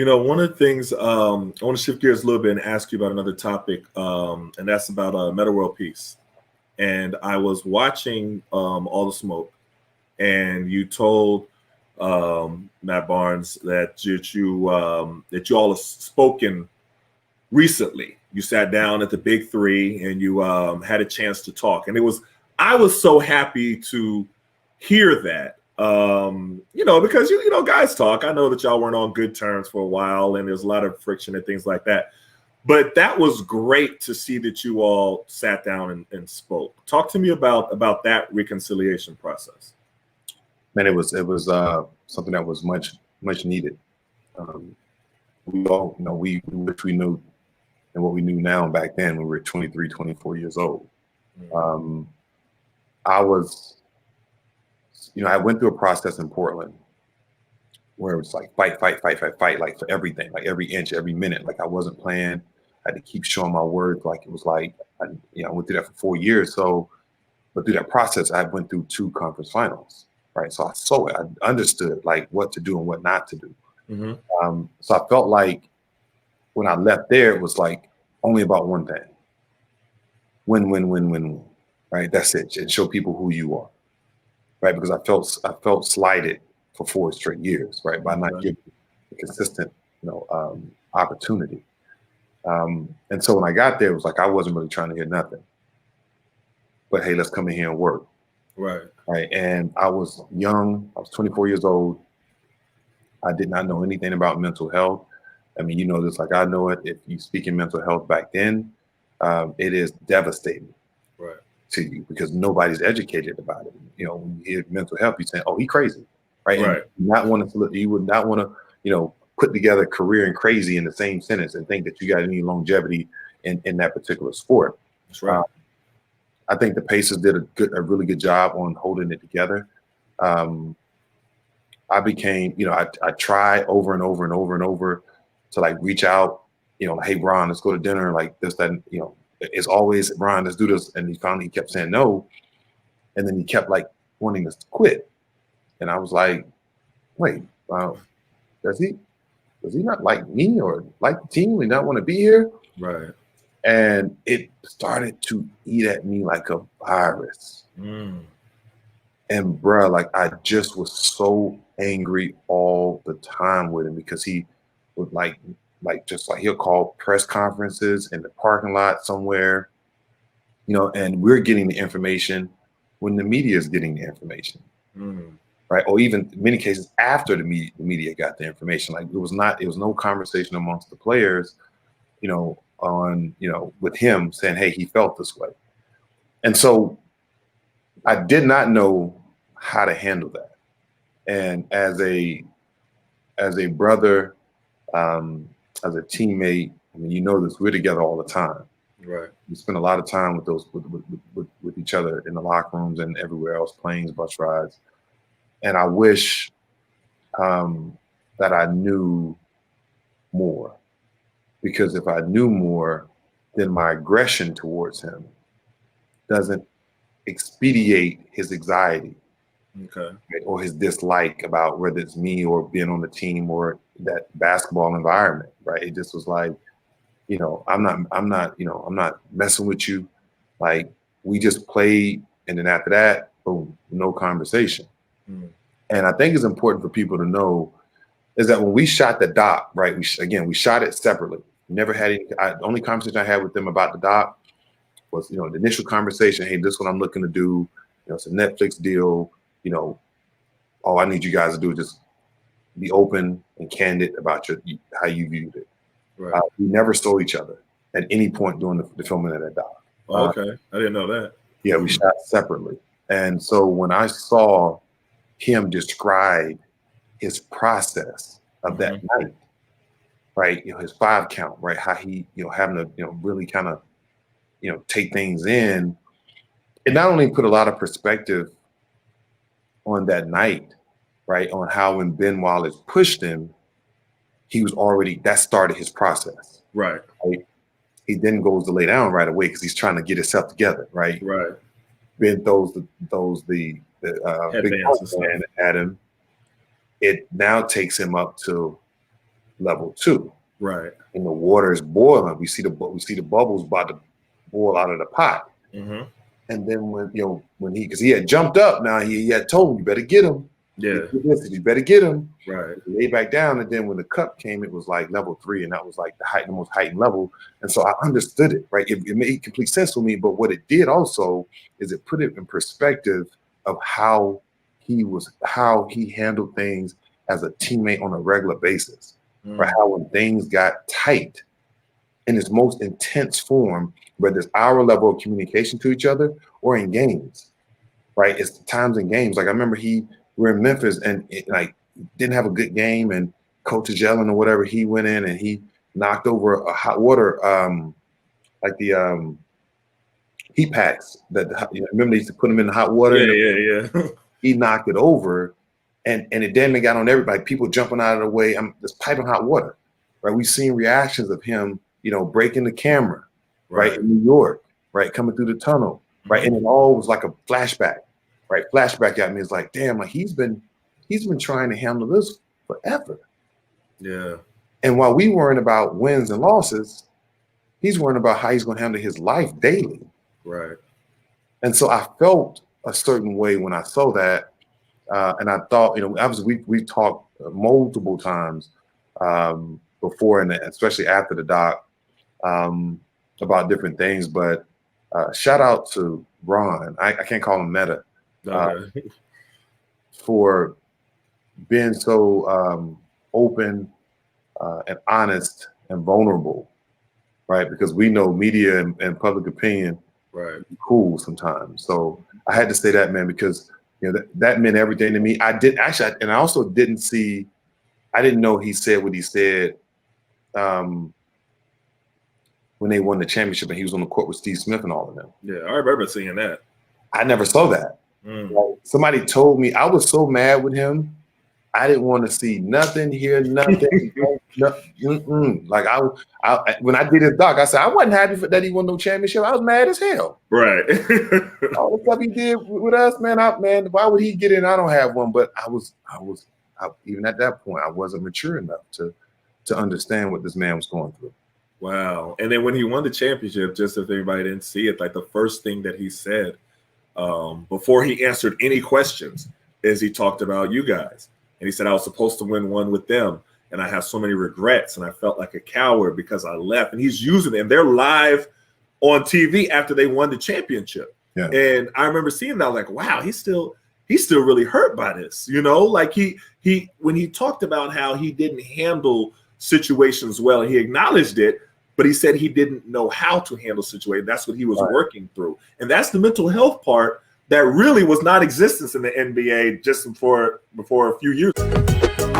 One of the things I want to shift gears a little bit and ask you about another topic, and that's about Metta World Peace. And I was watching All the Smoke, and you told Matt Barnes that you all have spoken recently. You sat down at the Big Three and you had a chance to talk, and I was so happy to hear that. Because guys talk. I know that y'all weren't on good terms for a while, and there's a lot of friction and things like that. But that was great to see that you all sat down and spoke. Talk to me about that reconciliation process. Man, it was something that was much needed. We all, we wish we knew, and what we knew now back then when we were 23, 24 years old. I was, I went through a process in Portland where it was like fight, like for everything, like every inch, every minute. Like I wasn't playing. I had to keep showing my worth. Like it was like, I went through that for 4 years. But through that process, I went through 2 conference finals, right? So I saw it. I understood like what to do and what not to do. Mm-hmm. So I felt like when I left there, it was like only about one thing. Win, right? That's it. And show people who you are, right? Because I felt slighted for 4 straight years, right? By not giving a consistent, opportunity. And so when I got there, it was like, I wasn't really trying to hear nothing, but hey, let's come in here and work. Right. Right. And I was young. I was 24 years old. I did not know anything about mental health. I mean, this like I know it. If you speak in mental health back then, it is devastating to you because nobody's educated about it. When you hear mental health, you're saying, "Oh, he's crazy," right? Right. And you would not want to, put together career and crazy in the same sentence and think that you got any longevity in that particular sport. That's right. I think the Pacers did a really good job on holding it together. I became, I tried over and over and over and over to like reach out, hey, Ron, let's go to dinner, like this, that, it's always, Ron, let's do this. And he kept saying no. And then he kept like wanting us to quit. And I was like, wait, does he not like me or like the team? We not want to be here? Right. And it started to eat at me like a virus. And bruh, like I just was so angry all the time with him because he would he'll call press conferences in the parking lot somewhere, and we're getting the information when the media is getting the information. Right. Or even in many cases after the media got the information. Like it was no conversation amongst the players, with him saying, hey, he felt this way. And so I did not know how to handle that. And as a brother, as a teammate, I mean, this, we're together all the time. Right. We spend a lot of time with each other in the locker rooms and everywhere else, planes, bus rides. And I wish that I knew more, because if I knew more, then my aggression towards him doesn't expedite his anxiety, okay, right, or his dislike about whether it's me or being on the team or that basketball environment, right? It just was like, I'm not messing with you. Like we just played, and then after that, boom, no conversation. And I think it's important for people to know is that when we shot the doc, right? We shot it separately. Never had any. The only conversation I had with them about the doc was, the initial conversation. Hey, this is what I'm looking to do. It's a Netflix deal. All I need you guys to do is just be open and candid about how you viewed it. Right. We never saw each other at any point during the filming of that doc. Oh, okay, I didn't know that. Yeah, we shot separately. And so when I saw him describe his process of that night, right? His 5 count, right? How he, having to, really kind of, take things in. It not only put a lot of perspective on that night, right? On how when Ben Wallace pushed him, that started his process. Right. He then goes to lay down right away because he's trying to get himself together, right? Right. Ben throws the big man at him. It now takes him up to level 2. Right. And the water is boiling. We see the bubbles about to boil out of the pot. Mm-hmm. And then when he had jumped up, now he had told him, you better get him. Yeah. You better get him. Right. He lay back down, and then when the cup came, it was like level 3, and that was like the most heightened level. And so I understood it, right? It made complete sense for me. But what it did also is it put it in perspective of how he handled things as a teammate on a regular basis, right? How when things got tight in its most intense form, whether it's our level of communication to each other or in games, right? It's times in games. Like I remember we're in Memphis and didn't have a good game, and coach is yelling or whatever. He went in and he knocked over a hot water, like the heat packs that remember they used to put them in the hot water. Yeah. He knocked it over, and it then got on everybody. People jumping out of the way. I'm just piping hot water, right? We've seen reactions of him, breaking the camera, right, in New York, right, coming through the tunnel, right, and it all was like a flashback, right? Flashback at me is like, damn, like he's been trying to handle this forever. Yeah. And while we worrying about wins and losses, he's worrying about how he's going to handle his life daily. Right. And so I felt a certain way when I saw that. And I thought, obviously we talked multiple times before, and especially after the doc, about different things. But shout out to Ron. I can't call him Metta. For being so open and honest and vulnerable, right? Because we know media and public opinion cool sometimes. So I had to say that, man, because that meant everything to me. I also I didn't know he said what he said when they won the championship and he was on the court with Steve Smith and all of them. Yeah, I remember seeing that. I never saw that. Like, somebody told me, I was so mad with him. I didn't want to see nothing, hear nothing. Like when I did his doc, I said I wasn't happy that he won no championship. I was mad as hell. Right. All the stuff he did with us, man. Why would he get in? I don't have one. But I was even at that point, I wasn't mature enough to understand what this man was going through. Wow. And then when he won the championship, just if anybody didn't see it, like the first thing that he said before he answered any questions is he talked about you guys. And he said, I was supposed to win one with them, and I have so many regrets, and I felt like a coward because I left. And he's using it, and they're live on TV after they won the championship. Yeah. And I remember seeing that, I was like, wow, he's still really hurt by this. Like he when he talked about how he didn't handle situations well, he acknowledged it, but he said he didn't know how to handle situations. That's what he was working through. And that's the mental health part that really was not existence in the NBA just before a few years ago.